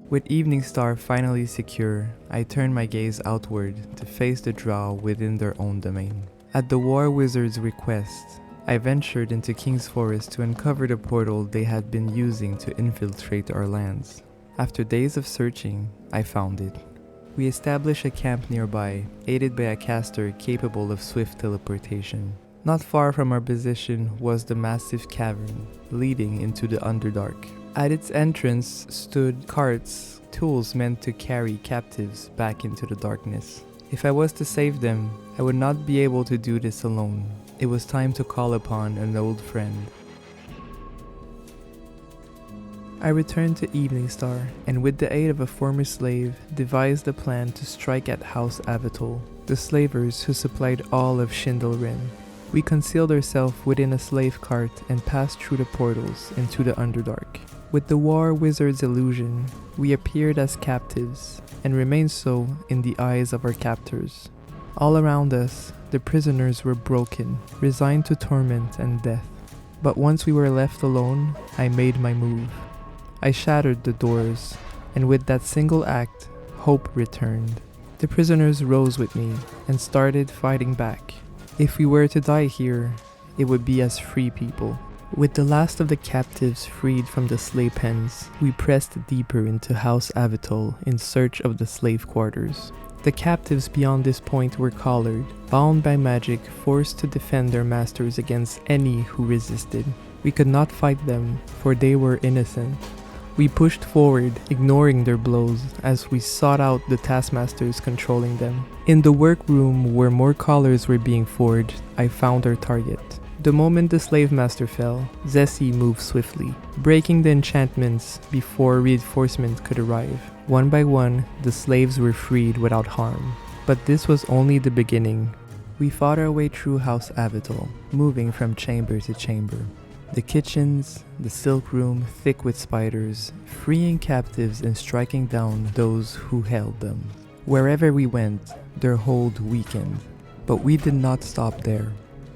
With Eveningstar finally secure, I turned my gaze outward to face the drow within their own domain. At the War Wizard's request, I ventured into King's Forest to uncover the portal they had been using to infiltrate our lands. After days of searching, I found it. We established a camp nearby, aided by a caster capable of swift teleportation. Not far from our position was the massive cavern leading into the Underdark. At its entrance stood carts, tools meant to carry captives back into the darkness. If I was to save them, I would not be able to do this alone. It was time to call upon an old friend. I returned to Eveningstar, and with the aid of a former slave, devised a plan to strike at House Avatol, the slavers who supplied all of Sschindylryn. We concealed ourselves within a slave cart and passed through the portals into the Underdark. With the War Wizard's illusion, we appeared as captives, and remained so in the eyes of our captors. All around us, the prisoners were broken, resigned to torment and death. But once we were left alone, I made my move. I shattered the doors, and with that single act, hope returned. The prisoners rose with me and started fighting back. If we were to die here, it would be as free people. With the last of the captives freed from the slave pens, we pressed deeper into House Avatol in search of the slave quarters. The captives beyond this point were collared, bound by magic, forced to defend their masters against any who resisted. We could not fight them, for they were innocent. We pushed forward, ignoring their blows, as we sought out the taskmasters controlling them. In the workroom where more collars were being forged, I found our target. The moment the slave master fell, Zessie moved swiftly, breaking the enchantments before reinforcements could arrive. One by one, the slaves were freed without harm. But this was only the beginning. We fought our way through House Avatol, moving from chamber to chamber. The kitchens, the silk room thick with spiders, freeing captives and striking down those who held them. Wherever we went, their hold weakened. But we did not stop there.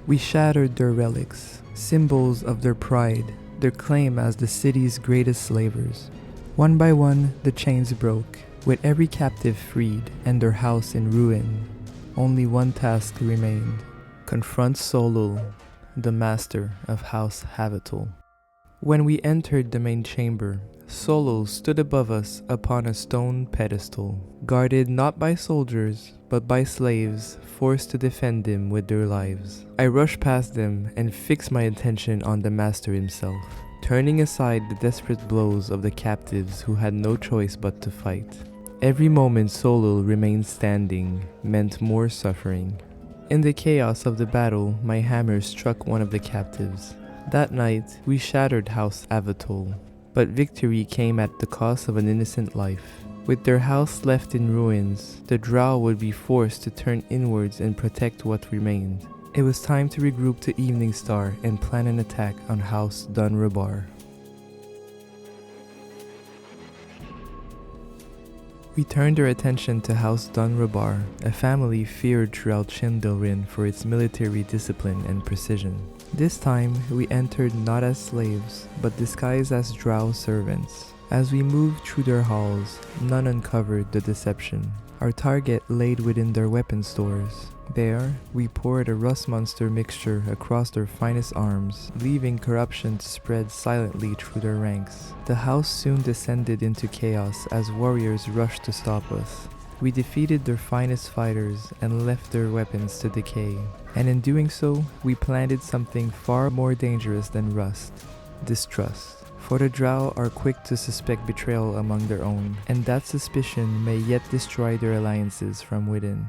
We shattered their relics, symbols of their pride, their claim as the city's greatest slavers. One by one, the chains broke, with every captive freed and their house in ruin. Only one task remained: confront Solul, the master of House Avatol. When we entered the main chamber, Solul stood above us upon a stone pedestal, guarded not by soldiers, but by slaves forced to defend him with their lives. I rushed past them and fixed my attention on the master himself, turning aside the desperate blows of the captives who had no choice but to fight. Every moment Solul remained standing meant more suffering. In the chaos of the battle, my hammer struck one of the captives. That night, we shattered House Avatol, but victory came at the cost of an innocent life. With their house left in ruins, the drow would be forced to turn inwards and protect what remained. It was time to regroup to Eveningstar and plan an attack on House Undone. We turned our attention to House Undone, a family feared throughout Sschindylryn for its military discipline and precision. This time, we entered not as slaves, but disguised as drow servants. As we moved through their halls, none uncovered the deception. Our target laid within their weapon stores. There, we poured a rust monster mixture across their finest arms, leaving corruption to spread silently through their ranks. The house soon descended into chaos as warriors rushed to stop us. We defeated their finest fighters and left their weapons to decay. And in doing so, we planted something far more dangerous than rust: distrust. For the drow are quick to suspect betrayal among their own, and that suspicion may yet destroy their alliances from within.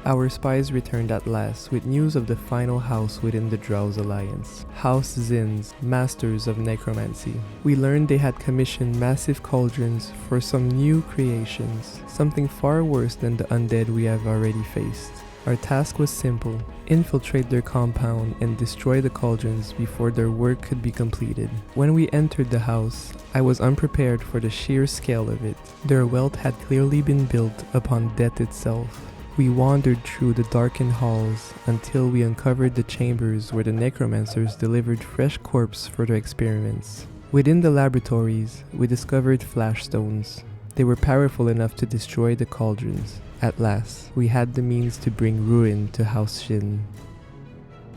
Our spies returned at last with news of the final house within the Drow's alliance, House Zins, masters of necromancy. We learned they had commissioned massive cauldrons for some new creations, something far worse than the undead we have already faced. Our task was simple: infiltrate their compound and destroy the cauldrons before their work could be completed. When we entered the house, I was unprepared for the sheer scale of it. Their wealth had clearly been built upon death itself. We wandered through the darkened halls until we uncovered the chambers where the necromancers delivered fresh corpses for their experiments. Within the laboratories, we discovered flash stones. They were powerful enough to destroy the cauldrons. At last, we had the means to bring ruin to House Shin.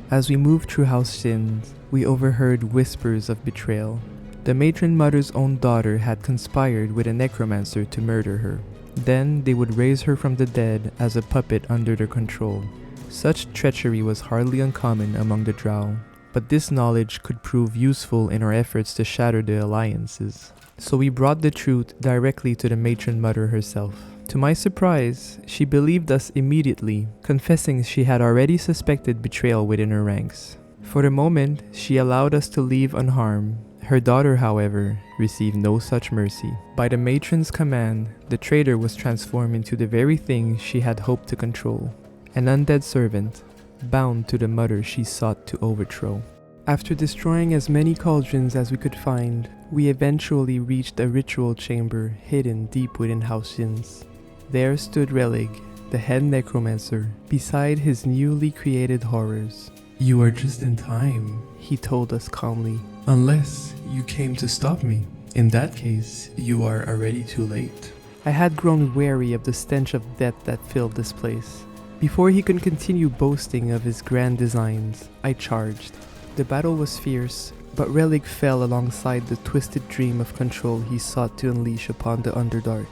As we moved through House Shin, we overheard whispers of betrayal. The matron mother's own daughter had conspired with a necromancer to murder her. Then they would raise her from the dead as a puppet under their control. Such treachery was hardly uncommon among the drow, but this knowledge could prove useful in our efforts to shatter the alliances. So we brought the truth directly to the matron mother herself. To my surprise, she believed us immediately, confessing she had already suspected betrayal within her ranks. For the moment, she allowed us to leave unharmed. Her daughter, however, received no such mercy. By the matron's command, the traitor was transformed into the very thing she had hoped to control, an undead servant, bound to the mother she sought to overthrow. After destroying as many cauldrons as we could find, we eventually reached a ritual chamber hidden deep within House Shin's. There stood Relic, the head necromancer, beside his newly created horrors. "You are just in time," he told us calmly. "Unless you came to stop me. In that case, you are already too late." I had grown wary of the stench of death that filled this place. Before he could continue boasting of his grand designs, I charged. The battle was fierce, but Relic fell alongside the twisted dream of control he sought to unleash upon the Underdark.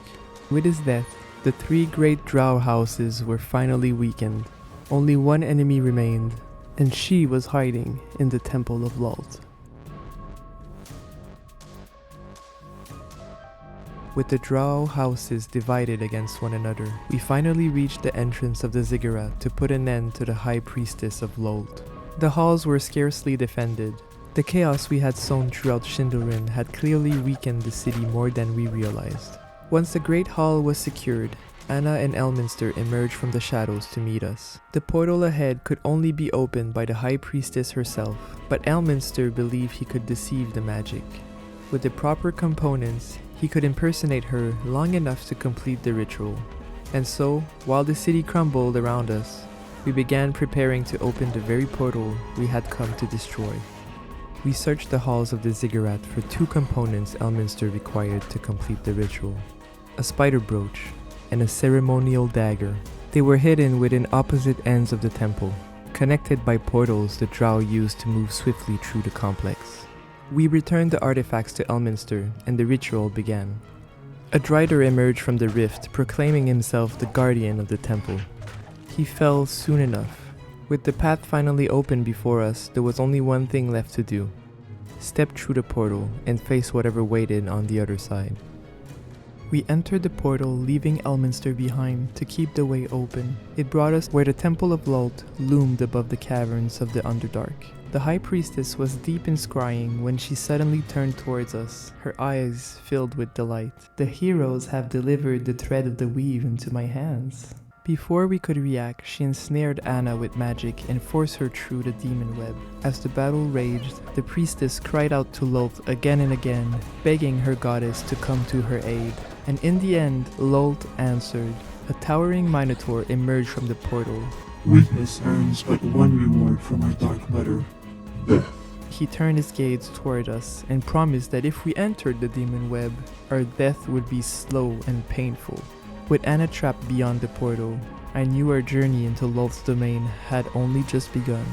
With his death, the three great drow houses were finally weakened. Only one enemy remained, and she was hiding in the Temple of Lolth. With the drow houses divided against one another, we finally reached the entrance of the ziggurat to put an end to the High Priestess of Lolth. The halls were scarcely defended. The chaos we had sown throughout Sschindylryn had clearly weakened the city more than we realized. Once the Great Hall was secured, Anna and Elminster emerged from the shadows to meet us. The portal ahead could only be opened by the High Priestess herself, but Elminster believed he could deceive the magic. With the proper components, he could impersonate her long enough to complete the ritual. And so, while the city crumbled around us, we began preparing to open the very portal we had come to destroy. We searched the halls of the ziggurat for two components Elminster required to complete the ritual: a spider brooch and a ceremonial dagger. They were hidden within opposite ends of the temple, connected by portals the drow used to move swiftly through the complex. We returned the artifacts to Elminster, and the ritual began. A Drider emerged from the rift, proclaiming himself the guardian of the temple. He fell soon enough. With the path finally open before us, there was only one thing left to do: step through the portal and face whatever waited on the other side. We entered the portal, leaving Elminster behind to keep the way open. It brought us where the Temple of Lolth loomed above the caverns of the Underdark. The High Priestess was deep in scrying when she suddenly turned towards us, her eyes filled with delight. "The heroes have delivered the thread of the weave into my hands." Before we could react, she ensnared Anna with magic and forced her through the demon web. As the battle raged, the priestess cried out to Lolth again and again, begging her goddess to come to her aid. And in the end, Lolth answered. A towering minotaur emerged from the portal. "Weakness earns but one reward from our dark mother: death." He turned his gaze toward us and promised that if we entered the demon web, our death would be slow and painful. With Anna trapped beyond the portal, I knew our journey into Lolth's domain had only just begun.